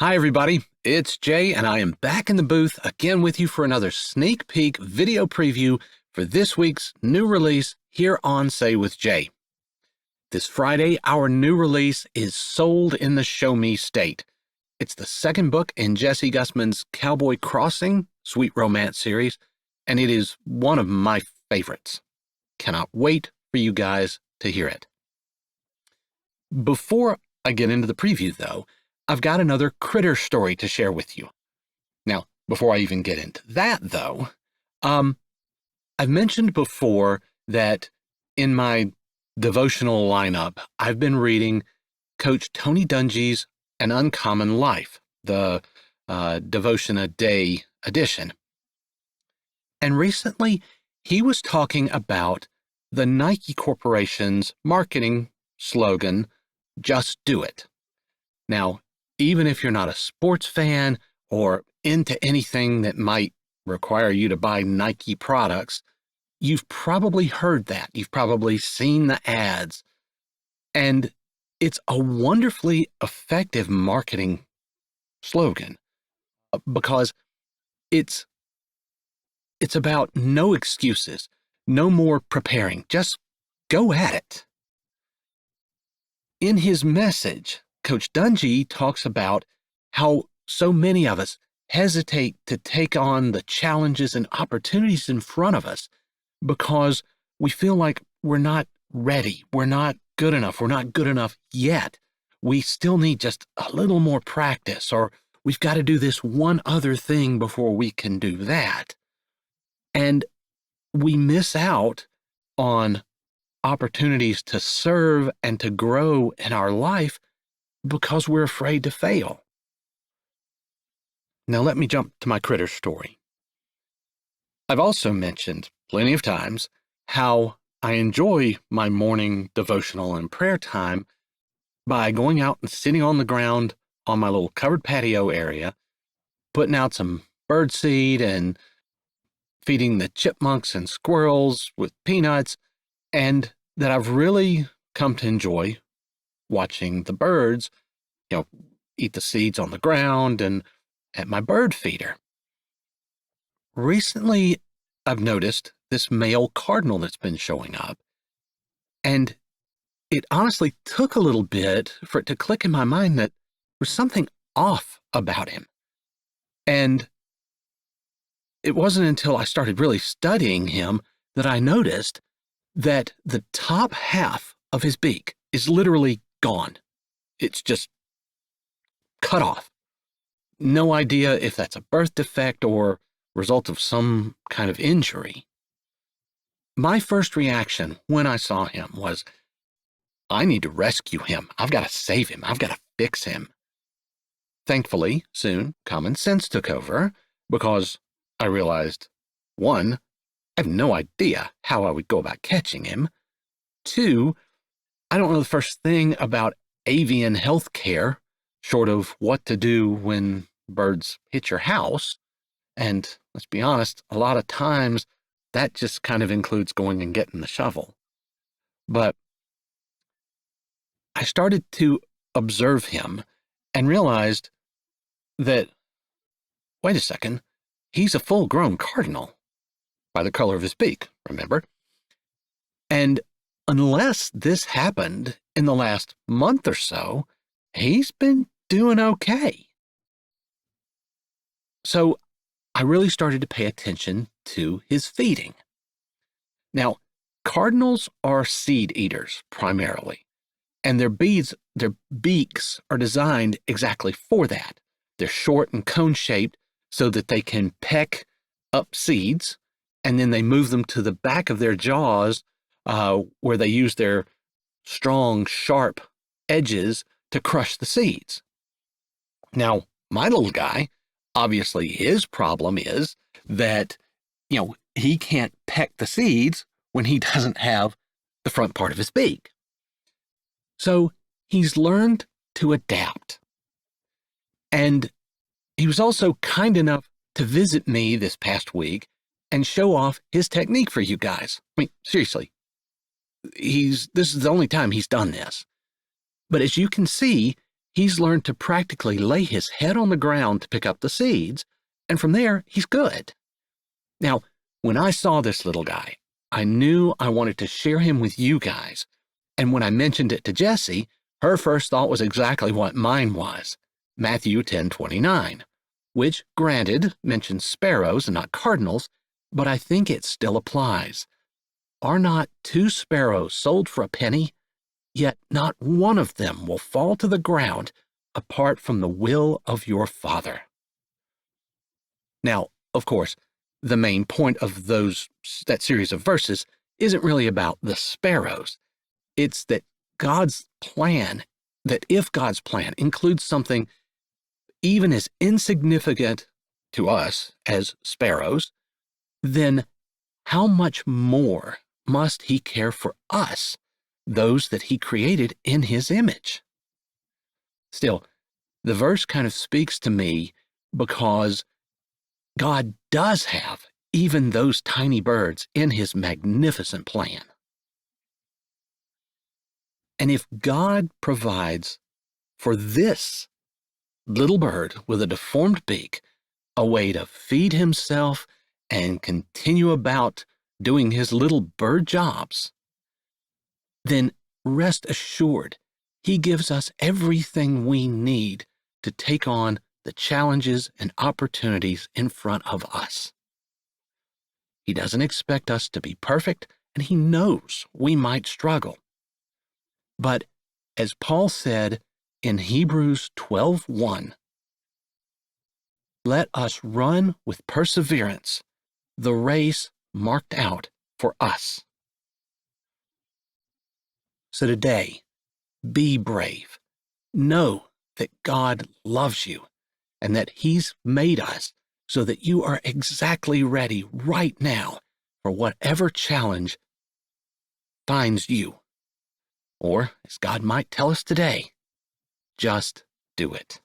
Hi, everybody. It's Jay, and I am back in the booth again with you for another sneak peek video preview for this week's new release here on Say with Jay. This Friday, our new release is Sold in the Show Me State. It's the second book in Jessie Gussman's Cowboy Crossing sweet romance series, and it is one of my favorites. Cannot wait for you guys to hear it. Before I get into the preview, though, I've got another critter story to share with you. Now, before I even get into that, though, I've mentioned before that in my devotional lineup, I've been reading Coach Tony Dungy's An Uncommon Life, the Devotion a Day edition. And recently, he was talking about the Nike Corporation's marketing slogan, "Just Do It." Now, even if you're not a sports fan or into anything that might require you to buy Nike products, you've probably heard that. You've probably seen the ads. And it's a wonderfully effective marketing slogan because it's about no excuses, no more preparing. Just go at it. In his message, Coach Dungy talks about how so many of us hesitate to take on the challenges and opportunities in front of us because we feel like we're not ready, we're not good enough yet. We still need just a little more practice, or we've got to do this one other thing before we can do that. And we miss out on opportunities to serve and to grow in our life because we're afraid to fail. Now let me jump to my critter story. I've also mentioned plenty of times how I enjoy my morning devotional and prayer time by going out and sitting on the ground on my little covered patio area, putting out some birdseed and feeding the chipmunks and squirrels with peanuts, and that I've really come to enjoy watching the birds, eat the seeds on the ground and at my bird feeder. Recently, I've noticed this male cardinal that's been showing up, and it honestly took a little bit for it to click in my mind that there's something off about him. And it wasn't until I started really studying him that I noticed that the top half of his beak is literally gone. It's just cut off. No idea if that's a birth defect or result of some kind of injury. My first reaction when I saw him was, I need to rescue him. I've got to save him. I've got to fix him. Thankfully, soon, common sense took over because I realized, 1, I have no idea how I would go about catching him. 2, I don't know the first thing about avian health care, short of what to do when birds hit your house. And let's be honest, a lot of times that just kind of includes going and getting the shovel. But I started to observe him and realized that, wait a second, he's a full-grown cardinal by the color of his beak, remember? And unless this happened in the last month or so, he's been doing okay. So I really started to pay attention to his feeding. Now, cardinals are seed eaters primarily, and their beaks are designed exactly for that. They're short and cone-shaped so that they can peck up seeds, and then they move them to the back of their jaws where they use their strong, sharp edges to crush the seeds. Now, my little guy, obviously his problem is that, he can't peck the seeds when he doesn't have the front part of his beak. So he's learned to adapt. And he was also kind enough to visit me this past week and show off his technique for you guys. I mean, seriously, this is the only time he's done this. But as you can see, he's learned to practically lay his head on the ground to pick up the seeds, and from there, he's good. Now, when I saw this little guy, I knew I wanted to share him with you guys, and when I mentioned it to Jessie, her first thought was exactly what mine was, Matthew 10:29, which, granted, mentions sparrows and not cardinals, but I think it still applies. Are not 2 sparrows sold for a penny? Yet not one of them will fall to the ground apart from the will of your Father. Now, of course, the main point of that series of verses isn't really about the sparrows. It's that if God's plan includes something even as insignificant to us as sparrows, then how much more must he care for us, those that he created in his image? Still, the verse kind of speaks to me because God does have even those tiny birds in his magnificent plan. And if God provides for this little bird with a deformed beak a way to feed himself and continue about doing his little bird jobs, then rest assured he gives us everything we need to take on the challenges and opportunities in front of us. He doesn't expect us to be perfect, and he knows we might struggle. But as Paul said in Hebrews 12:1, let us run with perseverance the race marked out for us. So today, be brave. Know that God loves you and that he's made us so that you are exactly ready right now for whatever challenge finds you. Or, as God might tell us today, just do it.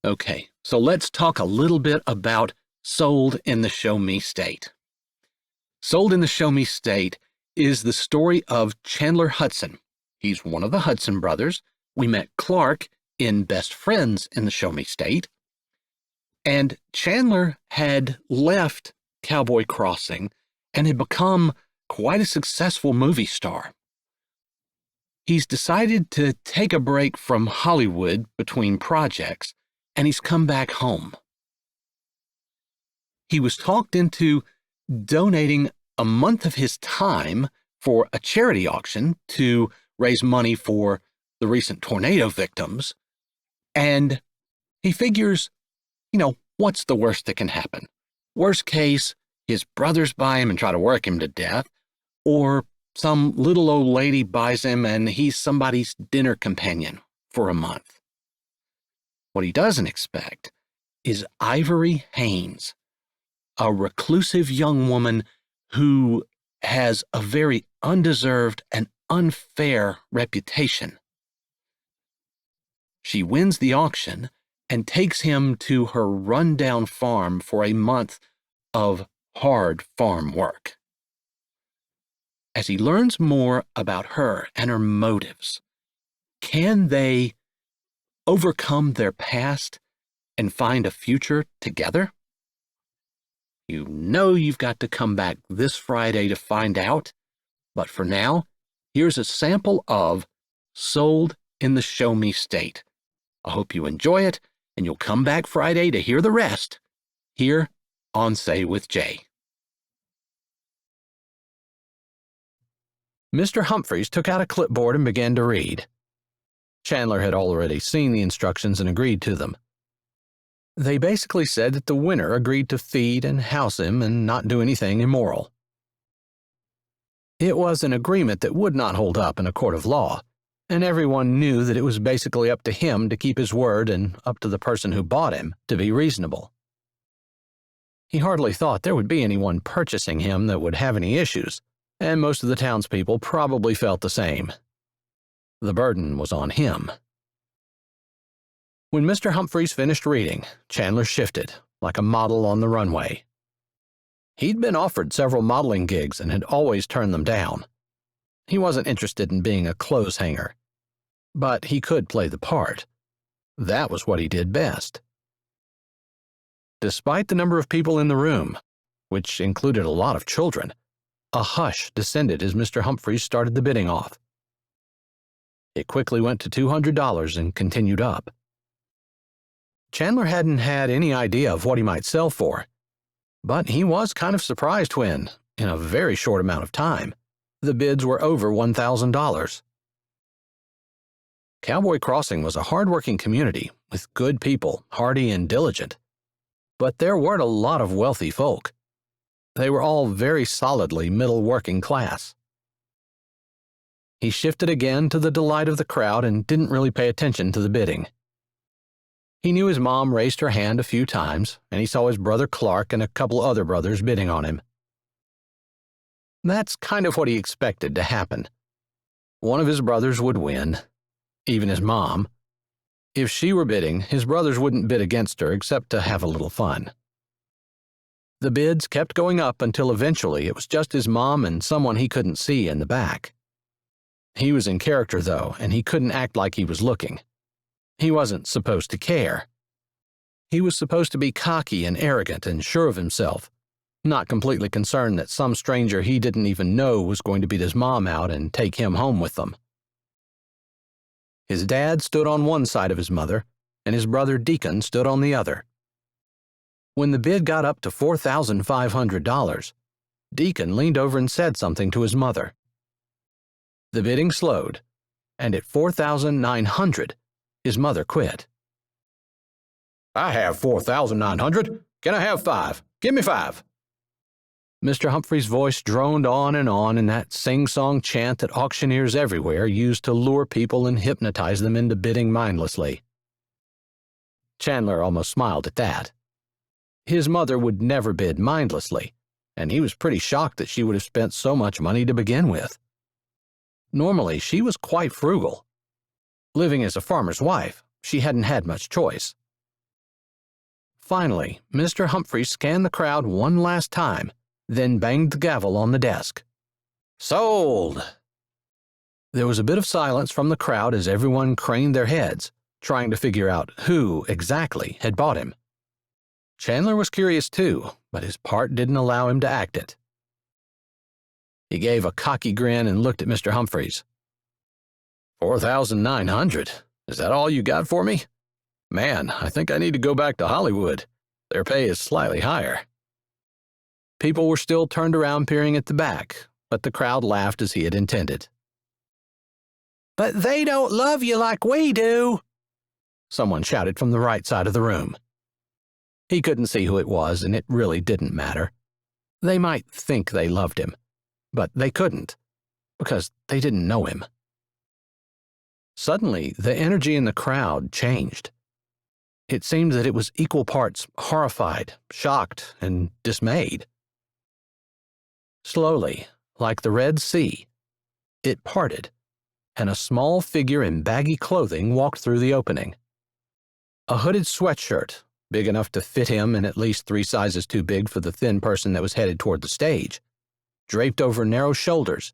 Okay, so let's talk a little bit about Sold in the Show Me State. Sold in the Show Me State is the story of Chandler Hudson. He's one of the Hudson brothers. We met Clark in Best Friends in the Show Me State. And Chandler had left Cowboy Crossing and had become quite a successful movie star. He's decided to take a break from Hollywood between projects, and he's come back home. He was talked into donating a month of his time for a charity auction to raise money for the recent tornado victims, and he figures, what's the worst that can happen? Worst case, his brothers buy him and try to work him to death, or some little old lady buys him and he's somebody's dinner companion for a month. What he doesn't expect is Ivory Haines, a reclusive young woman who has a very undeserved and unfair reputation. She wins the auction and takes him to her rundown farm for a month of hard farm work. As he learns more about her and her motives, can they overcome their past and find a future together? You know you've got to come back this Friday to find out, but for now, here's a sample of Sold in the Show Me State. I hope you enjoy it, and you'll come back Friday to hear the rest, here on Say with Jay. Mr. Humphreys took out a clipboard and began to read. Chandler had already seen the instructions and agreed to them. They basically said that the winner agreed to feed and house him and not do anything immoral. It was an agreement that would not hold up in a court of law, and everyone knew that it was basically up to him to keep his word and up to the person who bought him to be reasonable. He hardly thought there would be anyone purchasing him that would have any issues, and most of the townspeople probably felt the same. The burden was on him. When Mr. Humphreys finished reading, Chandler shifted, like a model on the runway. He'd been offered several modeling gigs and had always turned them down. He wasn't interested in being a clothes hanger. But he could play the part. That was what he did best. Despite the number of people in the room, which included a lot of children, a hush descended as Mr. Humphreys started the bidding off. It quickly went to $200 and continued up. Chandler hadn't had any idea of what he might sell for, but he was kind of surprised when, in a very short amount of time, the bids were over $1,000. Cowboy Crossing was a hard-working community with good people, hardy and diligent. But there weren't a lot of wealthy folk. They were all very solidly middle-working class. He shifted again to the delight of the crowd and didn't really pay attention to the bidding. He knew his mom raised her hand a few times, and he saw his brother Clark and a couple other brothers bidding on him. That's kind of what he expected to happen. One of his brothers would win, even his mom. If she were bidding, his brothers wouldn't bid against her except to have a little fun. The bids kept going up until eventually it was just his mom and someone he couldn't see in the back. He was in character, though, and he couldn't act like he was looking. He wasn't supposed to care. He was supposed to be cocky and arrogant and sure of himself, not completely concerned that some stranger he didn't even know was going to beat his mom out and take him home with them. His dad stood on one side of his mother, and his brother Deacon stood on the other. When the bid got up to $4,500, Deacon leaned over and said something to his mother. The bidding slowed, and at $4,900, his mother quit. "I have $4,900. Can I have $5? Give me $5. Mr. Humphrey's voice droned on in that sing-song chant that auctioneers everywhere use to lure people and hypnotize them into bidding mindlessly. Chandler almost smiled at that. His mother would never bid mindlessly, and he was pretty shocked that she would have spent so much money to begin with. Normally, she was quite frugal. Living as a farmer's wife, she hadn't had much choice. Finally, Mr. Humphrey scanned the crowd one last time, then banged the gavel on the desk. "Sold!" There was a bit of silence from the crowd as everyone craned their heads, trying to figure out who exactly had bought him. Chandler was curious too, but his part didn't allow him to act it. He gave a cocky grin and looked at Mr. Humphreys. $4,900? Is that all you got for me? Man, I think I need to go back to Hollywood. Their pay is slightly higher." People were still turned around peering at the back, but the crowd laughed as he had intended. "But they don't love you like we do," someone shouted from the right side of the room. He couldn't see who it was, and it really didn't matter. They might think they loved him, but they couldn't, because they didn't know him. Suddenly, the energy in the crowd changed. It seemed that it was equal parts horrified, shocked, and dismayed. Slowly, like the Red Sea, it parted, and a small figure in baggy clothing walked through the opening. A hooded sweatshirt, big enough to fit him and at least 3 sizes too big for the thin person that was headed toward the stage, draped over narrow shoulders,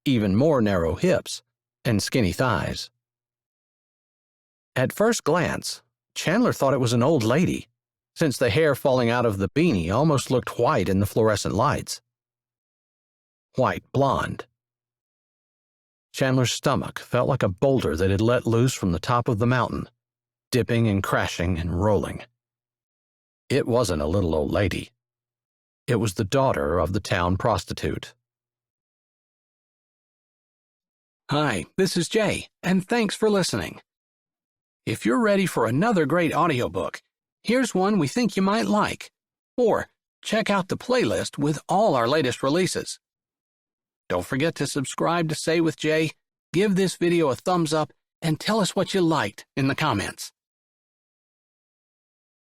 even more narrow hips, and skinny thighs. At first glance, Chandler thought it was an old lady, since the hair falling out of the beanie almost looked white in the fluorescent lights. White blonde. Chandler's stomach felt like a boulder that had let loose from the top of the mountain, dipping and crashing and rolling. It wasn't a little old lady. It was the daughter of the town prostitute. Hi, this is Jay, and thanks for listening. If you're ready for another great audiobook, here's one we think you might like. Or check out the playlist with all our latest releases. Don't forget to subscribe to Say with Jay, give this video a thumbs up, and tell us what you liked in the comments.